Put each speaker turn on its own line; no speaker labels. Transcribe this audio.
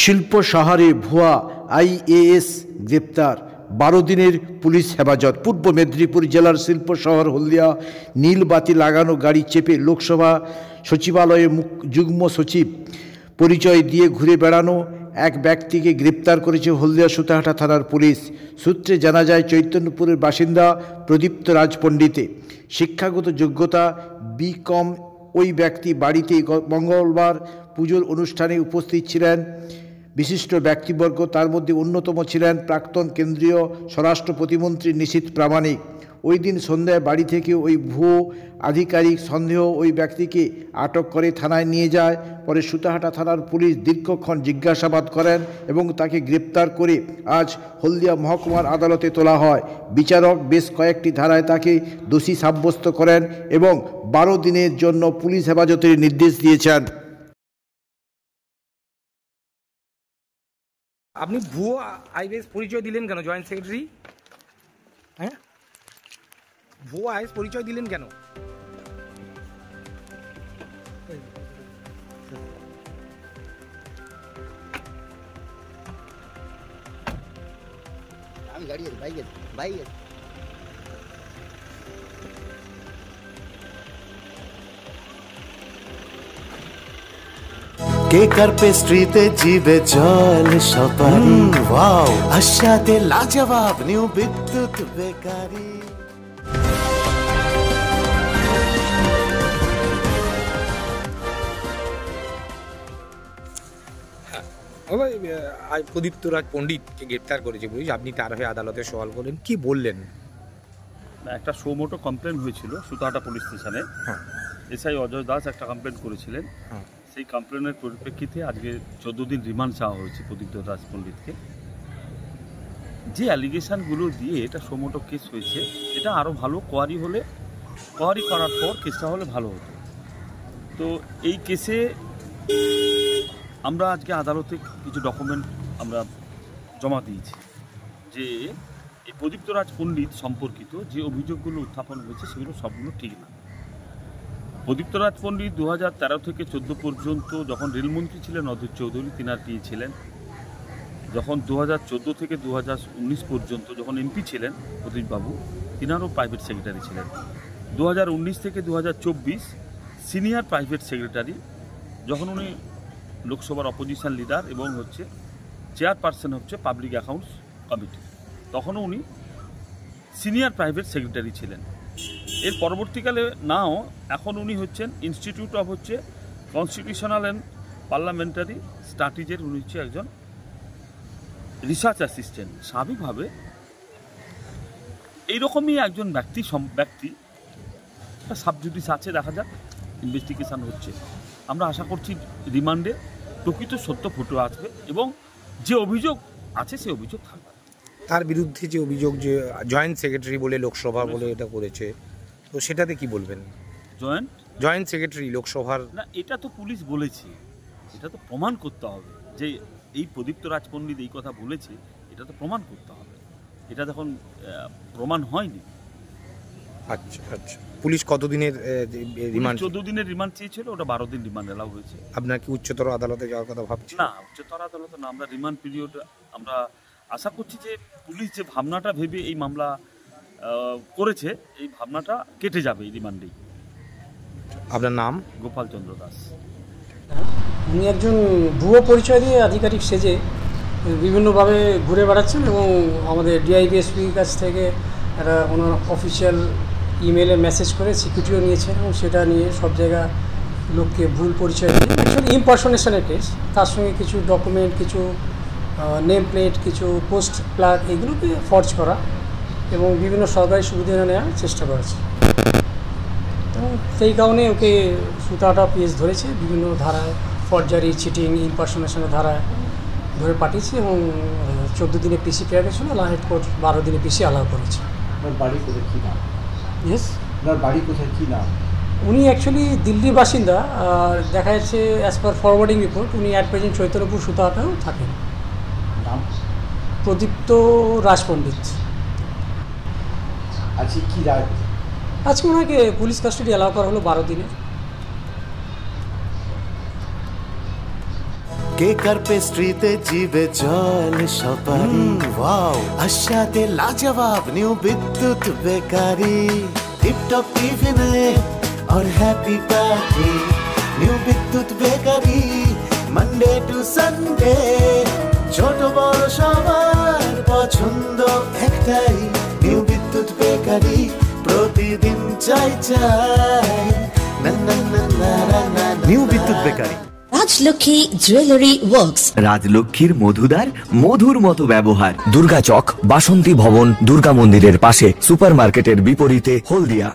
শিল্প শহরে ভুয়া আইএএস গ্রেপ্তার, 12 দিনের পুলিশ হেফাজত। পূর্ব মেদিনীপুর জেলার শিল্প শহর হলদিয়া নীলবাতি লাগানো গাড়ি চেপে লোকসভা সচিবালয়ে যুগ্ম সচিব পরিচয় দিয়ে ঘুরে বেড়ানো এক ব্যক্তিকে গ্রেপ্তার করেছে হলদিয়া সুতাহাটা থানার পুলিশ। সূত্রে জানা যায়, চৈতন্যপুরের বাসিন্দা প্রদীপ্ত রাজ পণ্ডিতে শিক্ষাগত যোগ্যতা বিকম। ওই ব্যক্তি বাড়িতে মঙ্গলবার পুজোর অনুষ্ঠানে উপস্থিত ছিলেন বিশিষ্ট ব্যক্তিবর্গ। তার মধ্যে অন্যতম ছিলেন প্রাক্তন কেন্দ্রীয় স্বরাষ্ট্র প্রতিমন্ত্রী নিশীথ প্রামাণিক। ওই দিন সন্ধ্যায় বাড়ি থেকে ওই ভুয়ো আধিকারিক সন্দেহ ওই ব্যক্তিকে আটক করে থানায় নিয়ে যায়। পরে সুতাহাটা থানার পুলিশ দীর্ঘক্ষণ জিজ্ঞাসাবাদ করেন এবং তাকে গ্রেপ্তার করে আজ হলদিয়া মহকুমার আদালতে তোলা হয়। বিচারক বেশ কয়েকটি ধারায় তাকে দোষী সাব্যস্ত করেন এবং 12 দিনের জন্য পুলিশ হেফাজতের নির্দেশ দিয়েছেন।
আপনি ভুয়ো আইএস পরিচয় দিলেন কেন জয়েন্ট সেক্রেটারি? হ্যাঁ, ভুয়ো আইএস পরিচয় দিলেন কেন?
আমি গাড়ি বাইক
কেকার পেস্ট্রিতে জিবে জল সপারি, ওয়াও আশাতে লাজবাব নিউ বিদ্যুৎ বেকারি।
প্রদীপ্ত রাজ পণ্ডিতকে গ্রেপ্তার করেছে পুলিশ, আপনি তার হয়ে আদালতে সওয়াল করলেন, কি বললেন?
একটা সোমোটো কমপ্লেন হয়েছিল সুতাহাটা পুলিশ স্টেশনে। এসআই অজয় দাস একটা কমপ্লেন করেছিলেন। সেই কমপ্লেনের পরিপ্রেক্ষিতে আজকে 14 দিন রিমান্ড চাওয়া হয়েছে প্রদীপ্ত রাজ পণ্ডিতকে। যে অ্যালিগেশনগুলো দিয়ে এটা সোমোটো কেস হয়েছে, এটা আরও ভালো কোয়ারি করার পর কেসটা হলে ভালো হতো। তো এই কেসে আমরা আজকে আদালতে কিছু ডকুমেন্ট আমরা জমা দিয়েছি যে এই প্রদীপ্ত রাজ পণ্ডিত সম্পর্কিত যে অভিযোগগুলো উত্থাপন হয়েছে সেগুলো সবগুলো ঠিক না। প্রদীপ্ত রাজ পণ্ডিত 2013 থেকে 14 পর্যন্ত যখন রেলমন্ত্রী ছিলেন অধীর চৌধুরী, তিনার পিএ ছিলেন। যখন 2014 থেকে 2019 পর্যন্ত যখন এমপি ছিলেন প্রদীপবাবু, তিনারও প্রাইভেট সেক্রেটারি ছিলেন। 2019 থেকে 2024 সিনিয়র প্রাইভেট সেক্রেটারি, যখন উনি লোকসভার অপোজিশন লিডার এবং চেয়ারপারসন পাবলিক অ্যাকাউন্টস কমিটি, তখনও উনি সিনিয়র প্রাইভেট সেক্রেটারি ছিলেন। এর পরবর্তীকালে নাও এখন উনি হচ্ছেন institute of constitutional and parliamentary স্ট্র্যাটেজির উনি একজন রিসার্চ অ্যাসিস্ট্যান্ট। স্বাভাবিকভাবে এইরকমই একজন ব্যক্তি সাবজুডিস আছে, দেখা যাক, ইনভেস্টিগেশন হচ্ছে। আমরা আশা করছি রিমান্ডে প্রকৃত সত্য ফুটে আসবে এবং যে অভিযোগ আছে সে অভিযোগ থাকবে।
তার বিরুদ্ধে যে অভিযোগ, যে জয়েন্ট সেক্রেটারি বলে লোকসভা বলে এটা করেছে, তো সেটাতে কি বলবেন? জয়েন্ট সেক্রেটারি লোকসভার
না, এটা তো পুলিশ বলেছে, এটা তো প্রমাণ করতে হবে যে এই প্রদীপ্ত রাজ পণ্ডিত এই কথা বলেছে, এটা তো প্রমাণ করতে হবে। এটা যখন প্রমাণ হয়নি।
আচ্ছা, পুলিশ কতদিনের রিমান্ড?
14 দিনের রিমান্ড চেয়েছিল, ওটা 12 দিন রিমান্ড এলাও হয়েছে।
আপনার কি উচ্চতর আদালতে যাওয়ার কথা ভাবছেন?
না, উচ্চতর আদালতে না, আমরা রিমান্ড পিরিয়ড আমরা আশা করছি যে পুলিশ যে ভাবনাটা ভেবে এই মামলা করেছে, এই ভাবনাটা কেটে যাবে এই রিমান্ডেই।
আপনার নাম?
গোপাল চন্দ্র দাস।
উনি একজন ভুয়ো পরিচয় দিয়ে আধিকারিক সেজে বিভিন্নভাবে ঘুরে বেড়াচ্ছেন এবং আমাদের ডিআইপিএসপির কাছ থেকে একটা ওনার অফিসিয়াল ইমেলে মেসেজ করে সিকিউরিটিও নিয়েছেন এবং সেটা নিয়ে সব জায়গা লোককে ভুল পরিচয় দিয়ে অ্যাকচুয়ালি ইম্পারসনেশনের কেস, তার সঙ্গে কিছু ডকুমেন্ট, কিছু নেম প্লেট, কিছু পোস্ট প্লাগ, এগুলোকে ফর্জ করা এবং বিভিন্ন সরকারি সুবিধা নেওয়ার চেষ্টা করেছে। এবং সেই কারণে ওকে সুতাহাটা পিএস ধরেছে, বিভিন্ন ধারায় ফর্জারি, চিটিং, ইম্পারসনেশনের ধারায় ধরে পাঠিয়েছে এবং 14 দিনে পিসি পেয়ে গেছিলো। লাহেড কোর্ট 12 দিনে পিসি অ্যালাউ করেছে।
বাড়ি কোথায়, কী নাম?
ইয়েস,
বাড়ি কোথায়, কী নাম?
উনি অ্যাকচুয়ালি দিল্লির বাসিন্দা। আর দেখা যাচ্ছে অ্যাজ পার ফরওয়ার্ডিং রিপোর্ট উনি অ্যাট প্রেজেন্ট চৈতন্যপুর সুতাহাটাও থাকেন।
নাম?
প্রদীপ্ত রাজ পণ্ডিত।
আজকে কী রায়?
আজকে ওনাকে পুলিশ কাস্টাডি অ্যালাউ করা হলো 12 দিনে।
কেক আর পেস্ট্রিতে জিবে জল সপারি ওয়াও আশাতে লাজবাব নিউ বিদ্যুৎ বেকারি টিপটপ টিফিনে और हैप्पी पार्टी নিউ বিদ্যুৎ বেকারি মানডে টু সানডে ছোট বড় সবার পছন্দ একটাই নিউ বিদ্যুৎ বেকারি প্রতিদিন চাই চাই না না না না না
নিউ বিদ্যুৎ বেকারি
রাজলক্ষ্মী জুয়েলারি ওয়ার্কস
রাজলক্ষ্মীর মধুদার মধুর মতো ব্যবহার দুর্গা চক বাসন্তী ভবন দুর্গা মন্দিরের পাশে সুপারমার্কেটের বিপরীতে হলদিয়া।